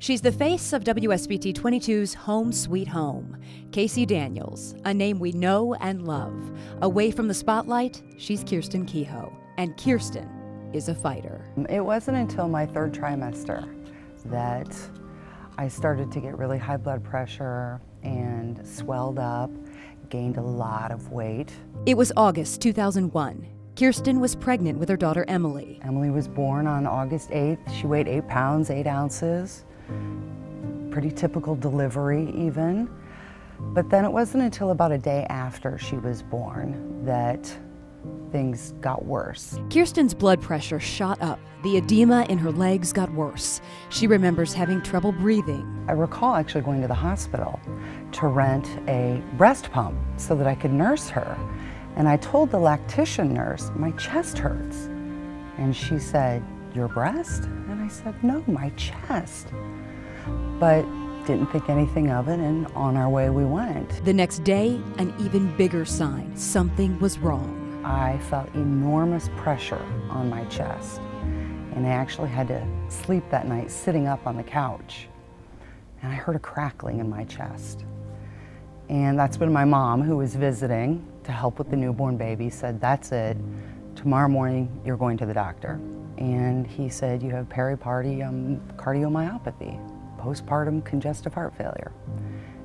She's the face of WSBT 22's Home Sweet Home. Casey Daniels, a name we know and love. Away from the spotlight, she's Kirsten Kehoe. And Kirsten is a fighter. It wasn't until my third trimester that I started to get really high blood pressure and swelled up, gained a lot of weight. It was August 2001. Kirsten was pregnant with her daughter Emily. Emily was born on August 8th. She weighed 8 pounds, 8 ounces. Pretty typical delivery even. But then it wasn't until about a day after she was born that things got worse. Kirsten's blood pressure shot up. The edema in her legs got worse. She remembers having trouble breathing. I recall actually going to the hospital to rent a breast pump so that I could nurse her. And I told the lactation nurse, my chest hurts. And she said, your breast? And I said, no, my chest. But didn't think anything of it, and on our way we went. The next day, an even bigger sign. Something was wrong. I felt enormous pressure on my chest, and I actually had to sleep that night sitting up on the couch. And I heard a crackling in my chest. And that's when my mom, who was visiting to help with the newborn baby, said, that's it. Tomorrow morning, you're going to the doctor. And he said, you have peripartum cardiomyopathy, postpartum congestive heart failure.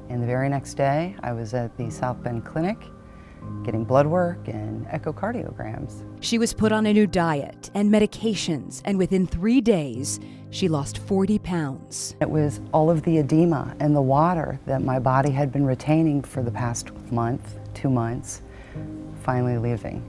And the very next day, I was at the South Bend Clinic getting blood work and echocardiograms. She was put on a new diet and medications, and within 3 days, she lost 40 pounds. It was all of the edema and the water that my body had been retaining for the past month, 2 months, finally leaving.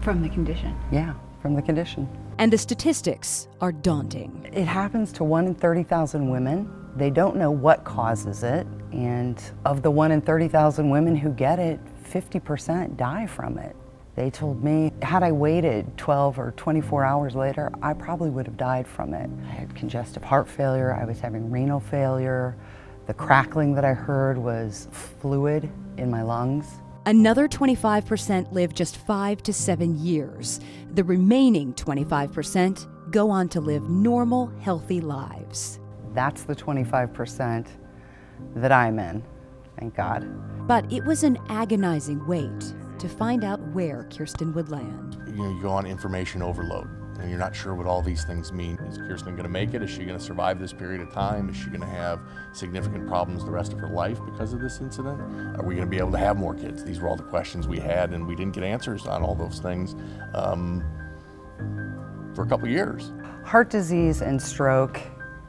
From the condition? Yeah, from the condition. And the statistics are daunting. It happens to 1 in 30,000 women. They don't know what causes it, and of the 1 in 30,000 women who get it, 50% die from it. They told me, had I waited 12 or 24 hours later, I probably would have died from it. I had congestive heart failure, I was having renal failure. The crackling that I heard was fluid in my lungs. Another 25% live just 5 to 7 years. The remaining 25% go on to live normal, healthy lives. That's the 25% that I'm in, thank God. But it was an agonizing wait to find out where Kirsten would land. You go on information overload, and you're not sure what all these things mean. Is Kirsten going to make it? Is she going to survive this period of time? Is she going to have significant problems the rest of her life because of this incident? Are we going to be able to have more kids? These were all the questions we had, and we didn't get answers on all those things for a couple years. Heart disease and stroke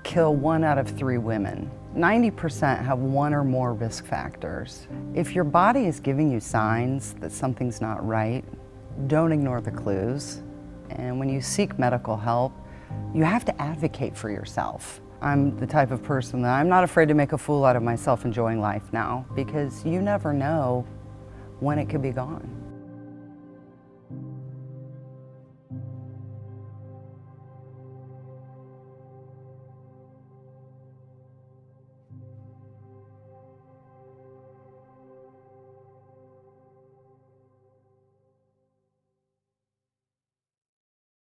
kill 1 out of 3 women. 90% have 1 or more risk factors. If your body is giving you signs that something's not right, don't ignore the clues. And when you seek medical help, you have to advocate for yourself. I'm the type of person that I'm not afraid to make a fool out of myself enjoying life now, because you never know when it could be gone.